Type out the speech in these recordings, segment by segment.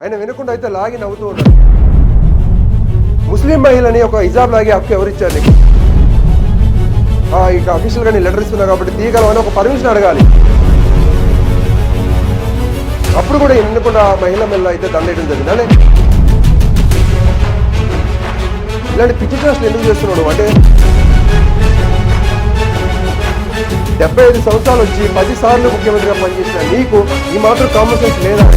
ఆయన వినకుండా అయితే లాగి నవ్వుతూ ఉన్నాడు. ముస్లిం మహిళని ఒక హిజాబ్ లాగే హక్కు ఎవరిచ్చారు నీకు? ఇక అఫీషియల్గా నేను లెటర్ ఇస్తున్నా కాబట్టి తీయగలవని ఒక పర్మిషన్ అడగాలి. అప్పుడు కూడా వినకుండా మహిళ మెల్ల అయితే దండేయడం జరిగింది. అంటే ఇలాంటి పిచ్చి చేష్టలు ఎందుకు చేస్తున్నాడు అంటే 75 సంవత్సరాలు వచ్చి 10 సార్లు ముఖ్యమంత్రిగా పనిచేసిన నీకు ఈ మాత్రం కామన్ సెన్స్ లేదా?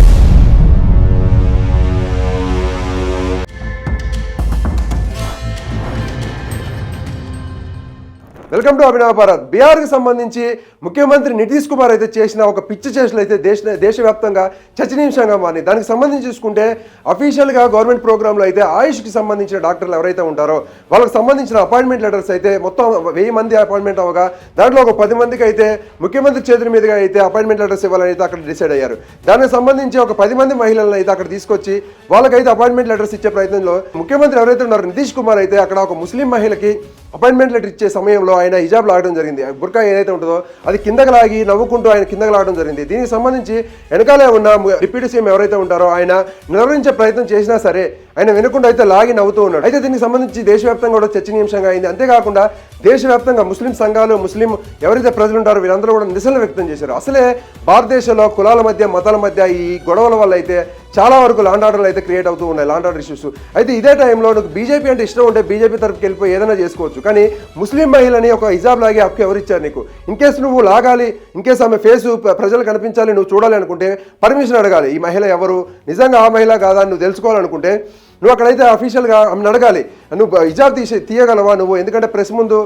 వెల్కమ్ టు అభినవ భారత్. బీహార్కి సంబంధించి ముఖ్యమంత్రి నితీష్ కుమార్ అయితే చేసిన ఒక పిచ్చి చేష్టలు అయితే దేశవ్యాప్తంగా చర్చనీయాంశంగా మారింది. దానికి సంబంధించి చూసుకుంటే అఫీషియల్గా గవర్నమెంట్ ప్రోగ్రాంలో అయితే ఆయుష్కి సంబంధించిన డాక్టర్లు ఎవరైతే ఉంటారో వాళ్ళకి సంబంధించిన అపాయింట్మెంట్ లెటర్స్ అయితే మొత్తం 1000 మంది అపాయింట్మెంట్ అవగా దాంట్లో ఒక 10 మందికి అయితే ముఖ్యమంత్రి చేతుల మీదుగా అయితే అపాయింట్మెంట్ లెటర్స్ ఇవ్వాలని అయితే అక్కడ డిసైడ్ అయ్యారు. దానికి సంబంధించి ఒక 10 మంది మహిళలను అయితే అక్కడ తీసుకొచ్చి వాళ్ళకైతే అపాయింట్మెంట్ లెటర్స్ ఇచ్చే ప్రయత్నంలో ముఖ్యమంత్రి ఎవరైతే ఉన్నారో నితీష్ కుమార్ అయితే అక్కడ ఒక ముస్లిం మహిళకి అపాయింట్మెంట్ లెటర్ ఇచ్చే సమయంలో ఆయన హిజాబ్ లాగడం జరిగింది. బుర్కా ఏదైతే ఉంటుందో అది కిందకి లాగి నవ్వుకుంటూ ఆయన కిందకి లాగడం జరిగింది. దీనికి సంబంధించి వెనకాలే ఉన్న డిప్యూటీ సీఎం ఎవరైతే ఉంటారో ఆయన నిలవరించే ప్రయత్నం చేసినా సరే ఆయన వినకుండా అయితే లాగి నవ్వుతూ ఉన్నాడు. అయితే దీనికి సంబంధించి దేశవ్యాప్తంగా కూడా చర్చనీయాంశంగా అయింది. అంతేకాకుండా దేశవ్యాప్తంగా ముస్లిం సంఘాలు ముస్లిం ఎవరైతే ప్రజలు ఉంటారో వీరందరూ కూడా నిరసన వ్యక్తం చేశారు. అసలే భారతదేశంలో కులాల మధ్య మతాల మధ్య ఈ గొడవల వల్ల అయితే చాలా వరకు లాండ్ ఆర్డర్లు అయితే క్రియేట్ అవుతూ ఉన్నాయి, లాండ్ ఆర్డర్ ఇష్యూస్. అయితే ఇదే టైంలో నువ్వు బీజేపీ అంటే ఇష్టం ఉంటే బీజేపీ తరఫుకి వెళ్ళిపోయి ఏదైనా చేసుకోవచ్చు, కానీ ముస్లిం మహిళని ఒక హిజాబ్ లాగే హక్కు ఎవరిచ్చారు నీకు? ఇన్కేస్ నువ్వు లాగాలి, ఇన్కేస్ ఆమె ఫేసు ప్రజలు కనిపించాలి, నువ్వు చూడాలి అనుకుంటే పర్మిషన్ అడగాలి. ఈ మహిళ ఎవరు, నిజంగా ఆ మహిళ కాదా నువ్వు తెలుసుకోవాలనుకుంటే నువ్వు అక్కడైతే అఫీషియల్గా ఆమెను అడగాలి, నువ్వు హిజాబ్ తీయగలవా నువ్వు, ఎందుకంటే ప్రెస్ ముందు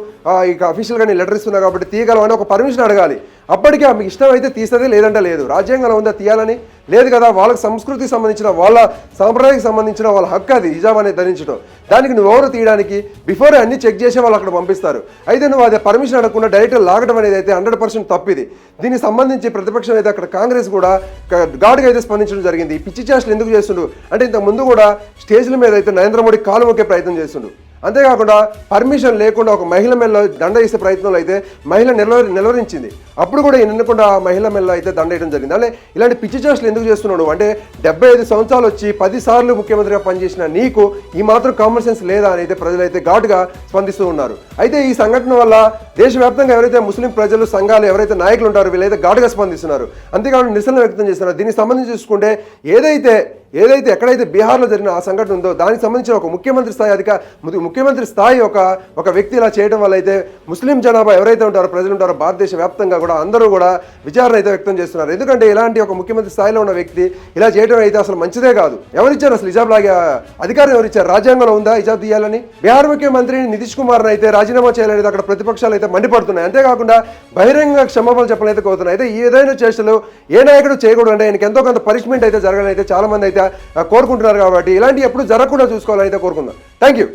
ఇక అఫీషియల్గా నేను లెటర్ ఇస్తున్నా కాబట్టి తీయగలవా అని ఒక పర్మిషన్ అడగాలి. అప్పటికే ఆమెకు ఇష్టం అయితే తీస్తుంది, లేదంటే లేదు. రాజ్యాంగంలో ఉందా తీయాలని? లేదు కదా. వాళ్ళకి సంస్కృతికి సంబంధించిన వాళ్ళ సాంప్రదాయానికి సంబంధించిన వాళ్ళ హక్కు అది హిజాబ్ అనేది ధరించడం. దానికి నువ్వు ఎవరు తీయడానికి బిఫోర్ అన్ని చెక్ చేసే వాళ్ళు అక్కడ పంపిస్తారు. అయితే నువ్వు అదే పర్మిషన్ అడగకుండా డైరెక్ట్ లాగడం అనేది అయితే 100% తప్పిది. దీనికి సంబంధించి ప్రతిపక్షం అయితే అక్కడ కాంగ్రెస్ కూడా ఘాటుగా అయితే స్పందించడం జరిగింది. ఈ పిచ్చి చేష్టలు ఎందుకు చేస్తుండు అంటే ఇంతకు ముందు కూడా స్టేజ్ల మీద అయితే నరేంద్ర మోడీ కాలు మొక్కే ప్రయత్నం చేస్తుండు. అంతేకాకుండా పర్మిషన్ లేకుండా ఒక మహిళ మెల్ల దండ వేసే ప్రయత్నంలో అయితే మహిళ నిలవరించింది. అప్పుడు కూడా వినకుండా ఆ మహిళ మెల్ల అయితే దండ వేయడం జరిగింది. అంటే ఇలాంటి పిచ్చి చేష్టలు ఎందుకు చేస్తున్నాడు అంటే 75 సంవత్సరాలు వచ్చి 10 సార్లు ముఖ్యమంత్రిగా పనిచేసిన నీకు ఈ మాత్రం కామన్ సెన్స్ లేదా అని అయితే ప్రజలైతే ఘాటుగా స్పందిస్తూ ఉన్నారు. అయితే ఈ సంఘటన వల్ల దేశవ్యాప్తంగా ఎవరైతే ముస్లిం ప్రజలు సంఘాలు ఎవరైతే నాయకులు ఉంటారో వీళ్ళైతే ఘాటుగా స్పందిస్తున్నారు. అంతేకాకుండా నిరసన వ్యక్తం చేస్తున్నారు. దీనికి సంబంధించి చూసుకుంటే ఏదైతే ఎక్కడైతే బీహార్లో జరిగిన ఆ సంఘటన ఉందో దానికి సంబంధించిన ఒక ముఖ్యమంత్రి స్థాయి ఒక వ్యక్తి ఇలా చేయడం వల్ల అయితే ముస్లిం జనాభా ఎవరైతే ఉంటారో ప్రజలు ఉంటారో భారతదేశ వ్యాప్తంగా కూడా అందరూ కూడా విచారణ అయితే వ్యక్తం చేస్తున్నారు. ఎందుకంటే ఇలాంటి ఒక ముఖ్యమంత్రి స్థాయిలో ఉన్న వ్యక్తి ఇలా చేయడం అయితే అసలు మంచిదే కాదు. ఎవరిచ్చారు అసలు హిజాబ్ లాగే అధికారం ఎవరిచ్చారు? రాజ్యాంగంలో ఉందా హిజాబ్ తీయాలని? బీహార్ ముఖ్యమంత్రి నితీష్ కుమార్ అయితే రాజీనామా చేయాలనేది అక్కడ ప్రతిపక్షాలు అయితే మండిపడుతున్నాయి. అంతేకాకుండా బహిరంగ క్షమాపణలు చెప్పాలైతే కోరుతున్నాయి. అయితే ఏదైనా చేష్టలు ఏ నాయకుడు చేయకూడదు అంటే ఆయనకి ఎంతో కొంత పనిష్మెంట్ అయితే జరగాలని అయితే చాలా మంది అయితే కోరుకుంటున్నారు. కాబట్టి ఇలాంటి ఎప్పుడు జరగకుండా చూసుకోవాలని అయితే కోరుకుందాం. Thank you.